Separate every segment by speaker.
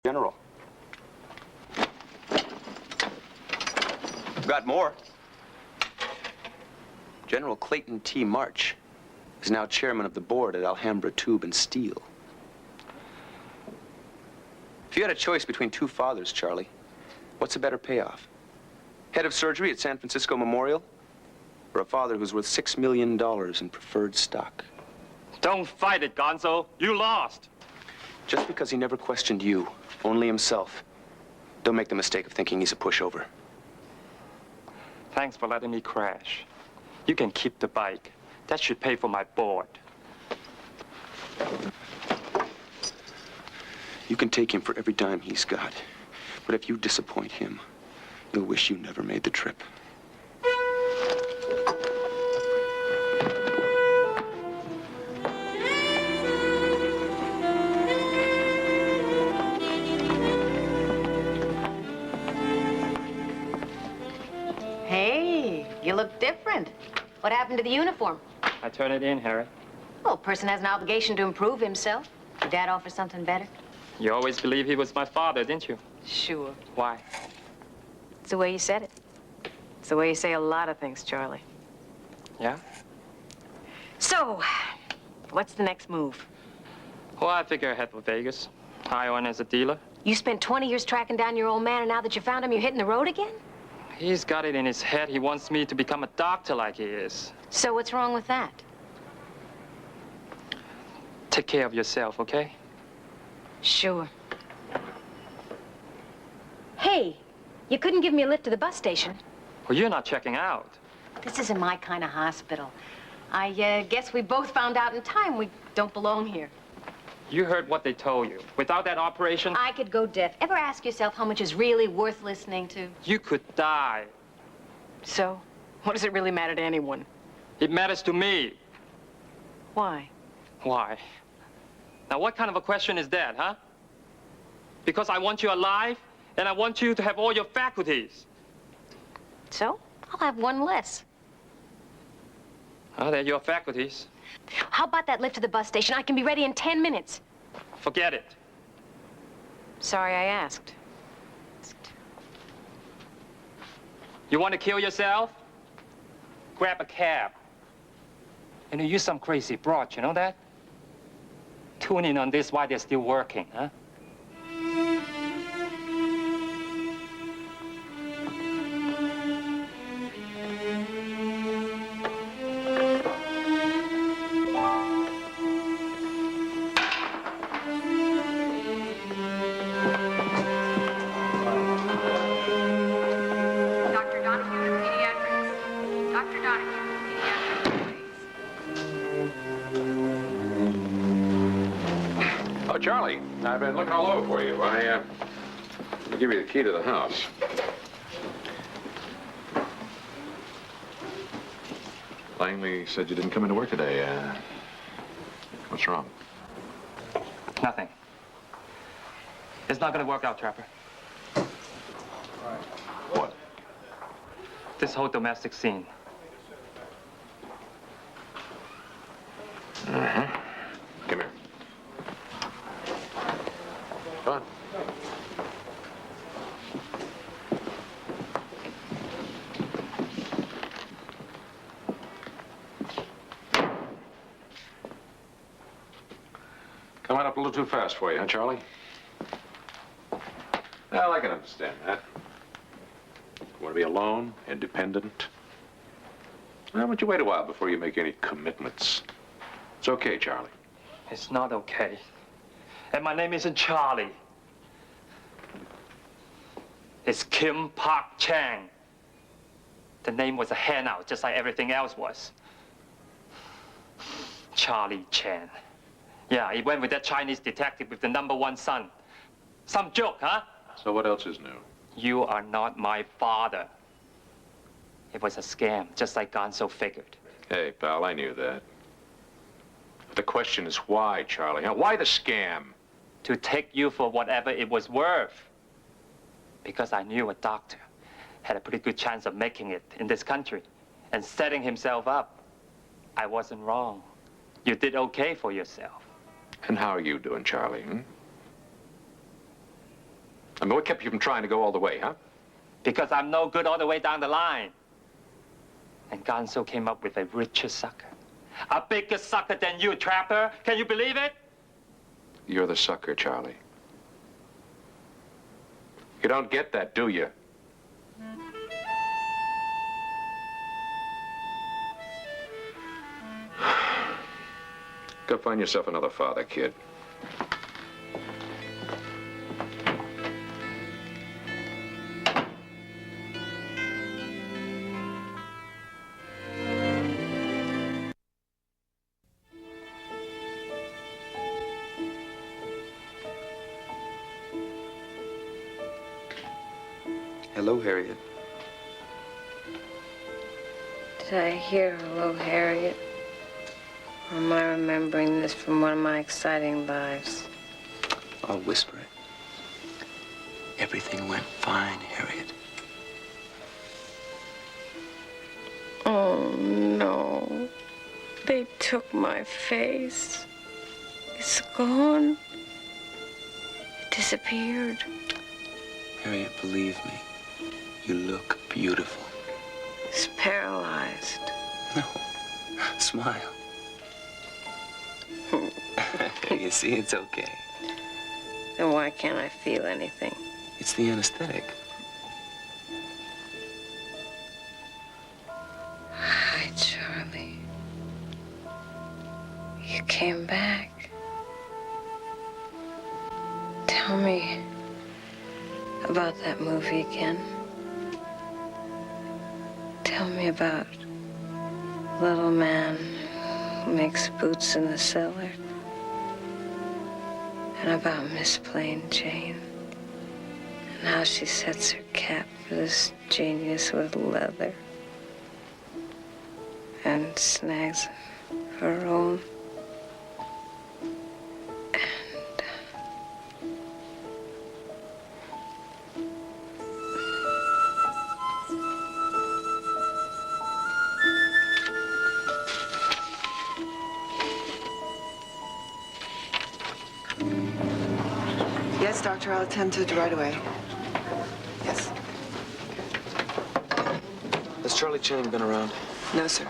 Speaker 1: General. Got more. General Clayton T. March is now chairman of the board at Alhambra Tube and Steel. If you had a choice between two fathers, Charlie, what's a better payoff? Head of surgery at San Francisco Memorial, or a father who's worth $6 million in preferred stock?
Speaker 2: Don't fight it, Gonzo. You lost.
Speaker 1: Just because he never questioned you, only himself, don't make the mistake of thinking he's a pushover.
Speaker 2: Thanks for letting me crash. You can keep the bike. That should pay for my board.
Speaker 1: You can take him for every dime he's got. But if you disappoint him, you'll wish you never made the trip.
Speaker 3: Hey, you look different. What happened to the uniform?
Speaker 2: I turn it in, Harry.
Speaker 3: Well, a person has an obligation to improve himself. Did Dad offer something better?
Speaker 2: You always believed he was my father, didn't you?
Speaker 3: Sure.
Speaker 2: Why?
Speaker 3: It's the way you said it. It's the way you say a lot of things, Charlie.
Speaker 2: Yeah?
Speaker 3: So, what's the next move?
Speaker 2: Well, I figure I head for Vegas. Hire on as a dealer.
Speaker 3: You spent 20 years tracking down your old man, and now that you found him, you're hitting the road again?
Speaker 2: He's got it in his head. He wants me to become a doctor like he is.
Speaker 3: So what's wrong with that?
Speaker 2: Take care of yourself, okay?
Speaker 3: Sure. Hey, you couldn't give me a lift to the bus station.
Speaker 2: Well, you're not checking out.
Speaker 3: This isn't my kind of hospital. I guess we both found out in time we don't belong here.
Speaker 2: You heard what they told you. Without that operation,
Speaker 3: I could go deaf. Ever ask yourself how much is really worth listening to?
Speaker 2: you could die.
Speaker 3: So, what does it really matter to anyone?
Speaker 2: It matters to me.
Speaker 3: Why?
Speaker 2: Why? Now, what kind of a question is that, huh? Because I want you alive, and I want you to have all your faculties.
Speaker 3: So, I'll have one less.
Speaker 2: Oh, they're your faculties.
Speaker 3: How about that lift to the bus station? I can be ready in 10 minutes.
Speaker 2: Forget it.
Speaker 3: Sorry I asked.
Speaker 2: You want to kill yourself? Grab a cab. And you're some crazy broad, you know that? Tune in on this while they're still working, huh?
Speaker 4: Dr. Donahue, pediatrics. Dr. Donahue, pediatrics, please.
Speaker 5: Oh, Charlie, I've been looking all over for you. I'll give you the key to the house. Langley said you didn't come into work today. What's wrong?
Speaker 2: Nothing. It's not gonna work out, Trapper.
Speaker 5: What?
Speaker 2: This whole domestic scene.
Speaker 5: Come here. Come on. Coming up a little too fast for you, huh, Charlie? Well, I can understand that. You want to be alone, independent. Why don't you wait a while before you make any commitments? It's okay, Charlie.
Speaker 2: It's not okay. And my name isn't Charlie. It's Kim Park Chang. The name was a handout, just like everything else was. Charlie Chan. Yeah, he went with that Chinese detective with the #1 son. Some joke, huh?
Speaker 5: So what else is new?
Speaker 2: You are not my father. It was a scam, just like Gonzo figured.
Speaker 5: Hey, pal, I knew that. The question is why, Charlie? Huh? Why the scam?
Speaker 2: To take you for whatever it was worth. Because I knew a doctor had a pretty good chance of making it in this country and setting himself up. I wasn't wrong. You did okay for yourself.
Speaker 5: And how are you doing, Charlie? I mean, what kept you from trying to go all the way, huh?
Speaker 2: Because I'm no good all the way down the line. And Gonzo came up with a richer sucker. A bigger sucker than you, Trapper. Can you believe it?
Speaker 5: You're the sucker, Charlie. You don't get that, do you? Go find yourself another father, kid.
Speaker 1: Hello, Harriet.
Speaker 3: Did I hear hello, Harriet? Or am I remembering this from one of my exciting lives?
Speaker 1: I'll whisper it. Everything went fine, Harriet.
Speaker 3: Oh, no. They took my face. It's gone. It disappeared.
Speaker 1: Harriet, believe me, you look beautiful.
Speaker 3: It's paralyzed.
Speaker 1: No, smile. You see, it's okay.
Speaker 3: Then why can't I feel anything?
Speaker 1: It's the anesthetic.
Speaker 3: Hi, Charlie. You came back. Tell me about that movie again. Tell me about little man who makes boots in the cellar. And about Miss Plain Jane. And how she sets her cap for this genius with leather. And snags her own.
Speaker 6: Yes, doctor, I'll attend to it right away. Yes.
Speaker 1: Has Charlie Chang been around?
Speaker 6: No, sir.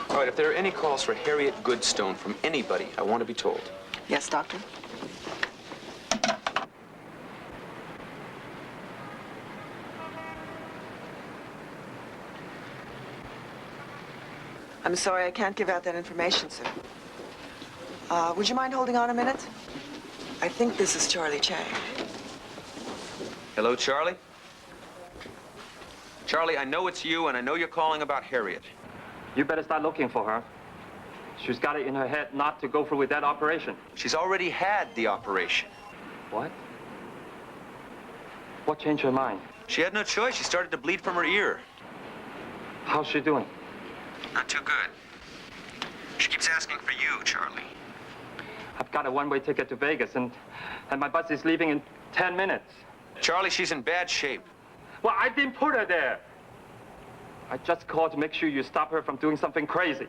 Speaker 1: All right, if there are any calls for Harriet Goodstone from anybody, I want to be told.
Speaker 6: Yes, doctor. I'm sorry, I can't give out that information, sir. Would you mind holding on a minute? I think this is Charlie Chang.
Speaker 1: Hello, Charlie? Charlie, I know it's you, and I know you're calling about Harriet.
Speaker 2: You better start looking for her. She's got it in her head not to go through with that operation.
Speaker 1: She's already had the operation.
Speaker 2: What? What changed her mind?
Speaker 1: She had no choice. She started to bleed from her ear.
Speaker 2: How's she doing?
Speaker 1: Not too good. She keeps asking for you, Charlie.
Speaker 2: I've got a one-way ticket to Vegas, and my bus is leaving in 10 minutes.
Speaker 1: Charlie, she's in bad shape.
Speaker 2: Well, I didn't put her there. I just called to make sure you stop her from doing something crazy.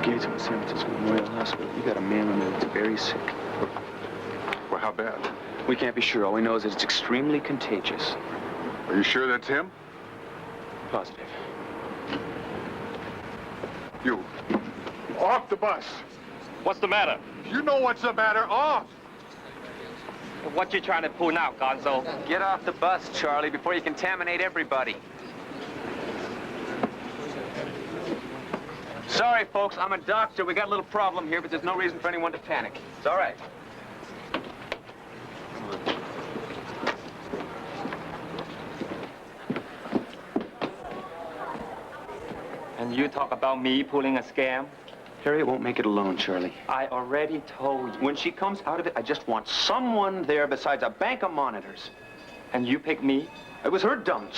Speaker 1: Gates from San Francisco Memorial Hospital. You got a man in there that's very sick.
Speaker 7: Well, how bad?
Speaker 1: We can't be sure. All we know is that it's extremely contagious.
Speaker 7: Are you sure that's him?
Speaker 1: Positive.
Speaker 7: You. Off the bus.
Speaker 2: What's the matter?
Speaker 7: You know what's the matter. Off.
Speaker 2: What you trying to pull now, Gonzo?
Speaker 1: Get off the bus, Charlie, before you contaminate everybody. Sorry, folks, I'm a doctor. We got a little problem here, but there's no reason for anyone to panic. It's all right.
Speaker 2: And you talk about me pulling a scam?
Speaker 1: Harriet won't make it alone, Charlie.
Speaker 2: I already told you.
Speaker 1: When she comes out of it, I just want someone there besides a bank of monitors.
Speaker 2: And you pick me?
Speaker 1: It was her dumb